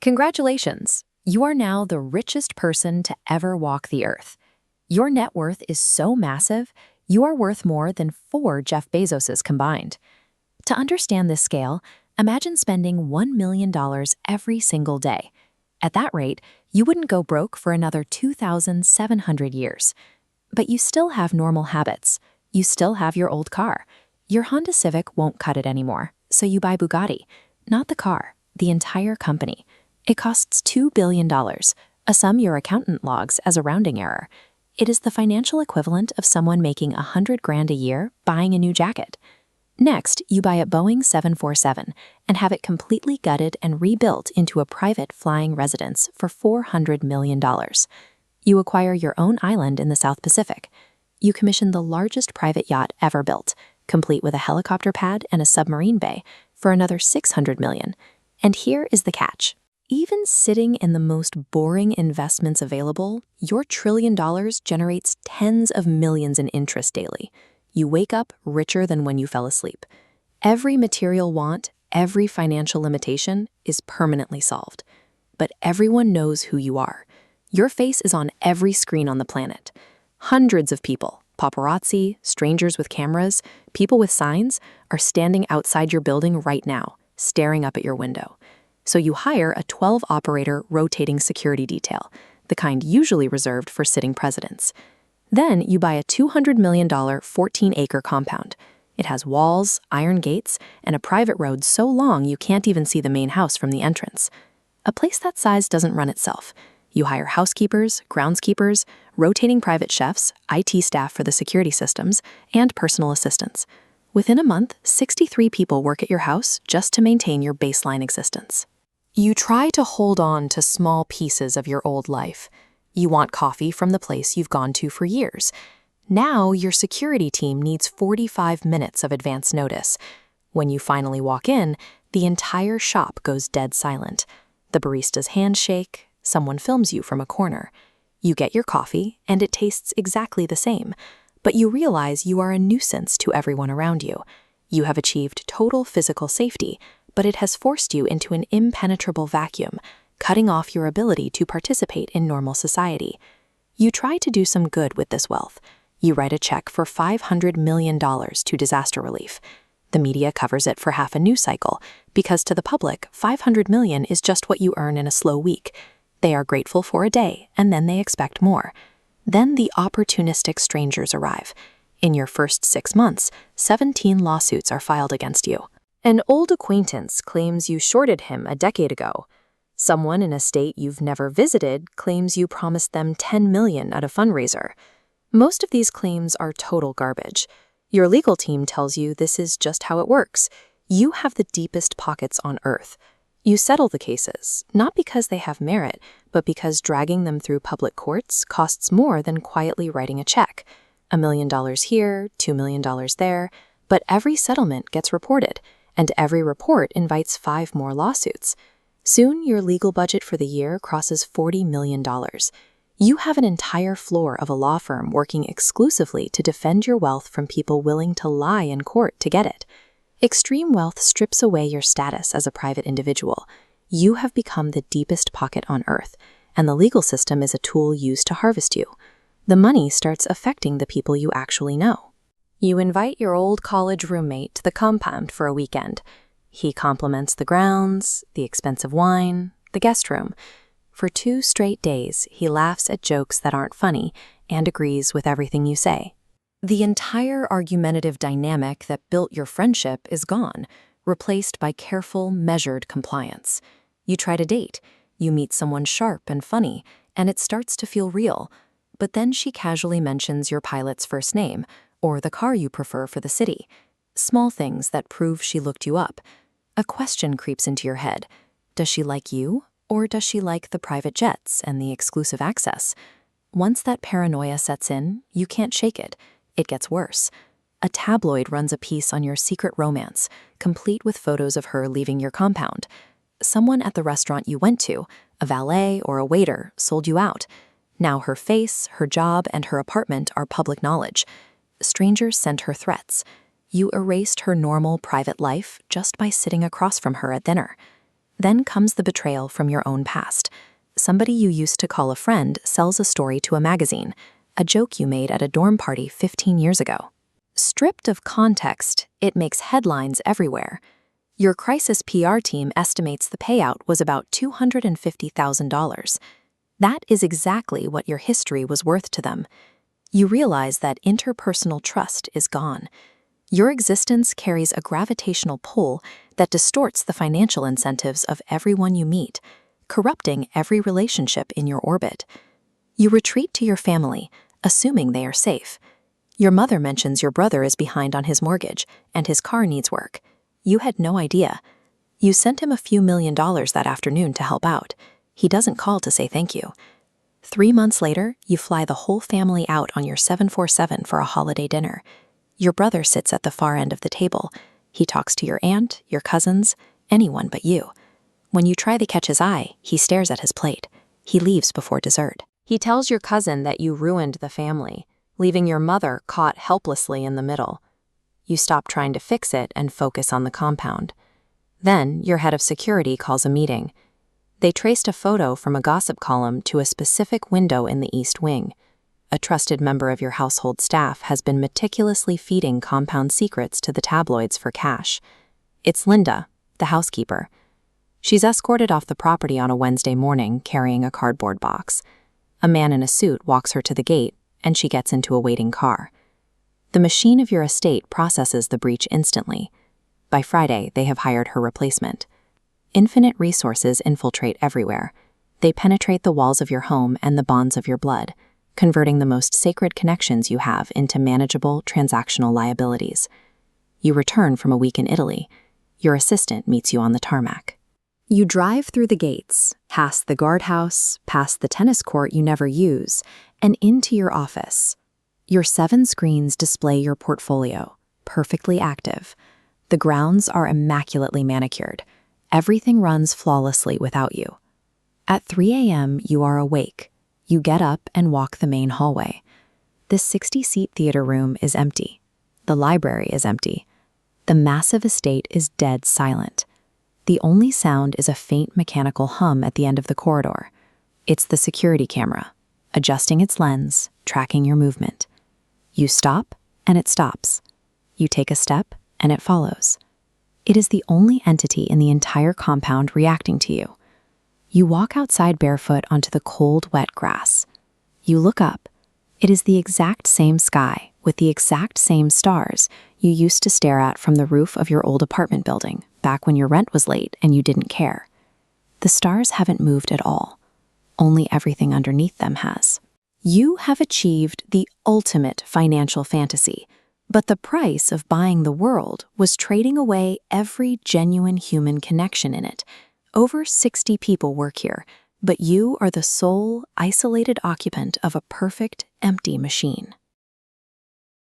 Congratulations! You are now the richest person to ever walk the earth. Your net worth is so massive, you are worth more than 4 Jeff Bezoses combined. To understand this scale, imagine spending $1 million every single day. At that rate, you wouldn't go broke for another 2,700 years. But you still have normal habits. You still have your old car. Your Honda Civic won't cut it anymore, so you buy Bugatti. Not the car, the entire company. It costs $2 billion, a sum your accountant logs as a rounding error. It is the financial equivalent of someone making $100,000 a year buying a new jacket. Next, you buy a Boeing 747 and have it completely gutted and rebuilt into a private flying residence for $400 million. You acquire your own island in the South Pacific. You commission the largest private yacht ever built, complete with a helicopter pad and a submarine bay, for another $600 million. And here is the catch. Even sitting in the most boring investments available, your $1 trillion generates tens of millions in interest daily. You wake up richer than when you fell asleep. Every material want, every financial limitation is permanently solved. But everyone knows who you are. Your face is on every screen on the planet. Hundreds of people, paparazzi, strangers with cameras, people with signs, are standing outside your building right now, staring up at your window. So you hire a 12-operator rotating security detail, the kind usually reserved for sitting presidents. Then you buy a $200 million 14-acre compound. It has walls, iron gates, and a private road so long you can't even see the main house from the entrance. A place that size doesn't run itself. You hire housekeepers, groundskeepers, rotating private chefs, IT staff for the security systems, and personal assistants. Within a month, 63 people work at your house just to maintain your baseline existence. You try to hold on to small pieces of your old life. You want coffee from the place you've gone to for years. Now your security team needs 45 minutes of advance notice. When you finally walk in, the entire shop goes dead silent. The barista's hands shake, someone films you from a corner. You get your coffee, and it tastes exactly the same. But you realize you are a nuisance to everyone around you. You have achieved total physical safety, but it has forced you into an impenetrable vacuum, cutting off your ability to participate in normal society. You try to do some good with this wealth. You write a check for $500 million to disaster relief. The media covers it for half a news cycle, because to the public, $500 million is just what you earn in a slow week. They are grateful for a day, and then they expect more. Then the opportunistic strangers arrive. In your first 6 months, 17 lawsuits are filed against you. An old acquaintance claims you shorted him a decade ago. Someone in a state you've never visited claims you promised them $10 million at a fundraiser. Most of these claims are total garbage. Your legal team tells you this is just how it works. You have the deepest pockets on earth. You settle the cases, not because they have merit, but because dragging them through public courts costs more than quietly writing a check. $1 million here, $2 million there, but every settlement gets reported, and every report invites 5 more lawsuits. Soon, your legal budget for the year crosses $40 million. You have an entire floor of a law firm working exclusively to defend your wealth from people willing to lie in court to get it. Extreme wealth strips away your status as a private individual. You have become the deepest pocket on earth, and the legal system is a tool used to harvest you. The money starts affecting the people you actually know. You invite your old college roommate to the compound for a weekend. He compliments the grounds, the expensive wine, the guest room. For 2 straight days, he laughs at jokes that aren't funny and agrees with everything you say. The entire argumentative dynamic that built your friendship is gone, replaced by careful, measured compliance. You try to date, you meet someone sharp and funny, and it starts to feel real. But then she casually mentions your pilot's first name, or the car you prefer for the city. Small things that prove she looked you up. A question creeps into your head. Does she like you, or does she like the private jets and the exclusive access? Once that paranoia sets in, you can't shake it. It gets worse. A tabloid runs a piece on your secret romance, complete with photos of her leaving your compound. Someone at the restaurant you went to, a valet or a waiter, sold you out. Now her face, her job, and her apartment are public knowledge. Strangers sent her threats. You erased her normal private life just by sitting across from her at dinner. Then comes the betrayal from your own past. Somebody you used to call a friend sells a story to a magazine, a joke you made at a dorm party 15 years ago. Stripped of context, it makes headlines everywhere. Your crisis PR team estimates the payout was about $250,000. That is exactly what your history was worth to them. You realize that interpersonal trust is gone. Your existence carries a gravitational pull that distorts the financial incentives of everyone you meet, corrupting every relationship in your orbit. You retreat to your family, assuming they are safe. Your mother mentions your brother is behind on his mortgage and his car needs work. You had no idea. You sent him a few $1 million that afternoon to help out. He doesn't call to say thank you. 3 months later, you fly the whole family out on your 747 for a holiday dinner. Your brother sits at the far end of the table. He talks to your aunt, your cousins, anyone but you. When you try to catch his eye, he stares at his plate. He leaves before dessert. He tells your cousin that you ruined the family, leaving your mother caught helplessly in the middle. You stop trying to fix it and focus on the compound. Then, your head of security calls a meeting. They traced a photo from a gossip column to a specific window in the East Wing. A trusted member of your household staff has been meticulously feeding compound secrets to the tabloids for cash. It's Linda, the housekeeper. She's escorted off the property on a Wednesday morning carrying a cardboard box. A man in a suit walks her to the gate, and she gets into a waiting car. The machine of your estate processes the breach instantly. By Friday, they have hired her replacement. Infinite resources infiltrate everywhere. They penetrate the walls of your home and the bonds of your blood, converting the most sacred connections you have into manageable transactional liabilities. You return from a week in Italy. Your assistant meets you on the tarmac. You drive through the gates, past the guardhouse, past the tennis court you never use, and into your office. Your 7 screens display your portfolio, perfectly active. The grounds are immaculately manicured. Everything runs flawlessly without you. At 3 a.m., you are awake. You get up and walk the main hallway. This 60-seat theater room is empty. The library is empty. The massive estate is dead silent. The only sound is a faint mechanical hum at the end of the corridor. It's the security camera, adjusting its lens, tracking your movement. You stop, and it stops. You take a step, and it follows. It is the only entity in the entire compound reacting to you. You walk outside barefoot onto the cold, wet grass. You look up. It is the exact same sky with the exact same stars you used to stare at from the roof of your old apartment building back when your rent was late and you didn't care. The stars haven't moved at all. Only everything underneath them has. You have achieved the ultimate financial fantasy, but the price of buying the world was trading away every genuine human connection in it. Over 60 people work here, but you are the sole, isolated occupant of a perfect, empty machine.